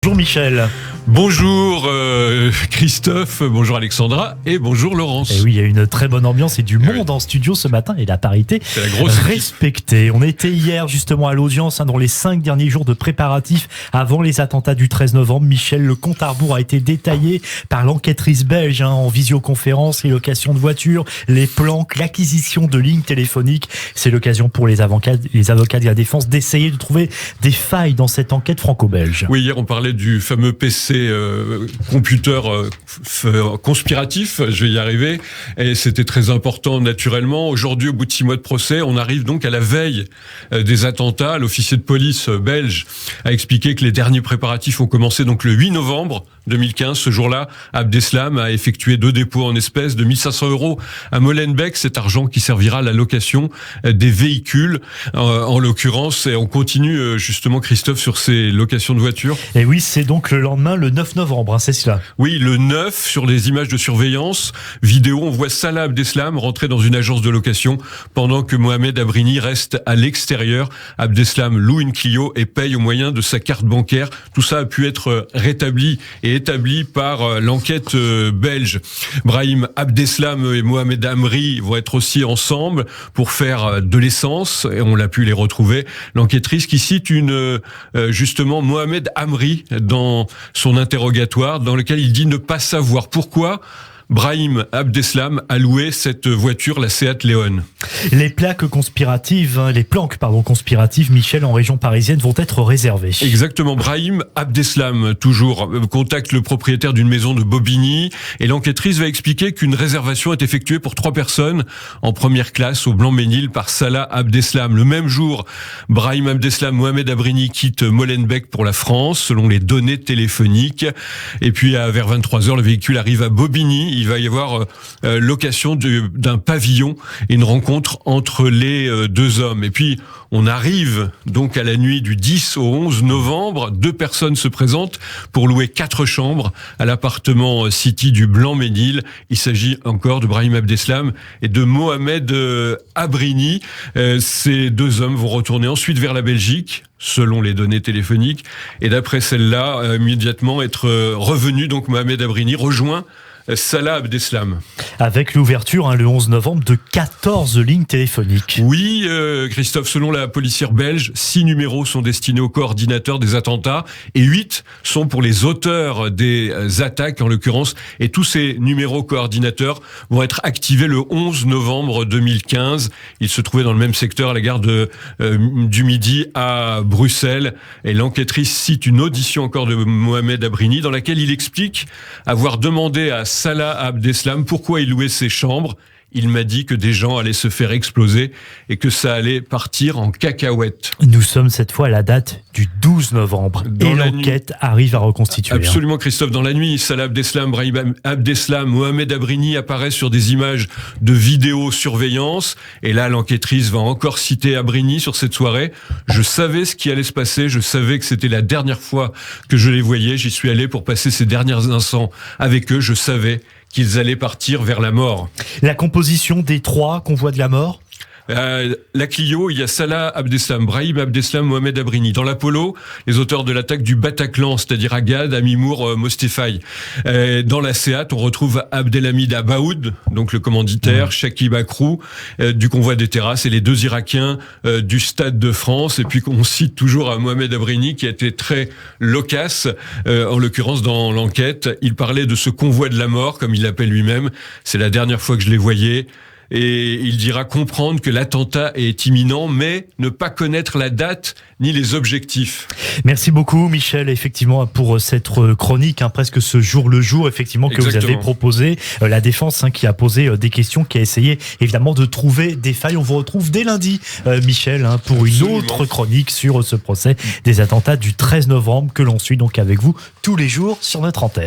Bonjour Michel. Bonjour Christophe, bonjour Alexandra et bonjour Laurence. Et oui, il y a une très bonne ambiance et du monde en studio ce matin et la parité respectée. On était hier justement à l'audience dans les 5 derniers jours de préparatifs avant les attentats du 13 novembre. Michel, le compte à rebours a été détaillé par l'enquêtrice belge en visioconférence, les locations de voitures, les planques, l'acquisition de lignes téléphoniques. C'est l'occasion pour les avocats de la défense d'essayer de trouver des failles dans cette enquête franco-belge. Oui, hier on parlait du fameux PC computer conspiratif, je vais y arriver, et c'était très important naturellement. Aujourd'hui, au bout de 6 mois de procès, on arrive donc à la veille des attentats. L'officier de police belge a expliqué que les derniers préparatifs ont commencé donc le 8 novembre 2015. Ce jour-là, Abdeslam a effectué 2 dépôts en espèces de 1500 € à Molenbeek, cet argent qui servira à la location des véhicules en l'occurrence. Et on continue justement, Christophe, sur ces locations de voitures. Et oui, c'est donc le lendemain, le 9 novembre, c'est cela. Oui, le 9, sur les images de surveillance vidéo, on voit Salah Abdeslam rentrer dans une agence de location pendant que Mohamed Abrini reste à l'extérieur. Abdeslam loue une Clio et paye au moyen de sa carte bancaire. Tout ça a pu être rétabli et établi par l'enquête belge. Brahim Abdeslam et Mohamed Amri vont être aussi ensemble pour faire de l'essence et on l'a pu les retrouver. L'enquêtrice qui cite justement Mohamed Amri dans son interrogatoire, dans lequel il dit ne pas savoir pourquoi Brahim Abdeslam a loué cette voiture, la Seat Leon. Les planques conspiratives, Michel, en région parisienne, vont être réservées. Exactement. Brahim Abdeslam, toujours, contacte le propriétaire d'une maison de Bobigny et l'enquêtrice va expliquer qu'une réservation est effectuée pour 3 personnes en première classe au Blanc-Ménil par Salah Abdeslam. Le même jour, Brahim Abdeslam, Mohamed Abrini quittent Molenbeek pour la France, selon les données téléphoniques. Et puis, vers 23h, le véhicule arrive à Bobigny. Il va y avoir location d'un pavillon et une rencontre entre les 2 hommes. Et puis, on arrive donc à la nuit du 10 au 11 novembre. 2 personnes se présentent pour louer 4 chambres à l'appartement City du Blanc-Ménil. Il s'agit encore de Brahim Abdeslam et de Mohamed Abrini. Ces 2 hommes vont retourner ensuite vers la Belgique, selon les données téléphoniques. Et d'après celle-là, immédiatement être revenu, donc Mohamed Abrini rejoint Salah Abdeslam. Avec l'ouverture, le 11 novembre, de 14 lignes téléphoniques. Oui, Christophe, selon la policière belge, 6 numéros sont destinés aux coordinateurs des attentats et 8 sont pour les auteurs des attaques, en l'occurrence. Et tous ces numéros coordinateurs vont être activés le 11 novembre 2015. Ils se trouvaient dans le même secteur, à la gare du Midi à Bruxelles. Et l'enquêtrice cite une audition encore de Mohamed Abrini dans laquelle il explique avoir demandé à Salah Abdeslam pourquoi il louait ses chambres. Il m'a dit que des gens allaient se faire exploser et que ça allait partir en cacahuète. Nous sommes cette fois à la date du 12 novembre et l'enquête arrive à reconstituer. Absolument, Christophe. Dans la nuit, Salah Abdeslam, Brahim Abdeslam, Mohamed Abrini apparaissent sur des images de vidéosurveillance. Et là, l'enquêtrice va encore citer Abrini sur cette soirée. Je savais ce qui allait se passer. Je savais que c'était la dernière fois que je les voyais. J'y suis allé pour passer ces derniers instants avec eux. Je savais qu'ils allaient partir vers la mort. La composition des 3 convois de la mort? La Clio, il y a Salah Abdeslam, Brahim Abdeslam, Mohamed Abrini. Dans l'Apollo, les auteurs de l'attaque du Bataclan, c'est-à-dire Agad, Amimour, Mostefai. Dans la Seat, on retrouve Abdelhamid Abaoud, donc le commanditaire, Shakib Akrou, du convoi des terrasses, et les 2 Irakiens du Stade de France. Et puis qu'on cite toujours à Mohamed Abrini, qui a été très loquace, en l'occurrence dans l'enquête. Il parlait de ce convoi de la mort, comme il l'appelle lui-même. C'est la dernière fois que je les voyais. Et il dira comprendre que l'attentat est imminent, mais ne pas connaître la date ni les objectifs. Merci beaucoup, Michel, effectivement, pour cette chronique, presque ce jour le jour, effectivement, que Exactement. Vous avez proposé. La défense qui a posé des questions, qui a essayé, évidemment, de trouver des failles. On vous retrouve dès lundi, Michel, pour une autre chronique sur ce procès des attentats du 13 novembre que l'on suit donc avec vous tous les jours sur notre antenne.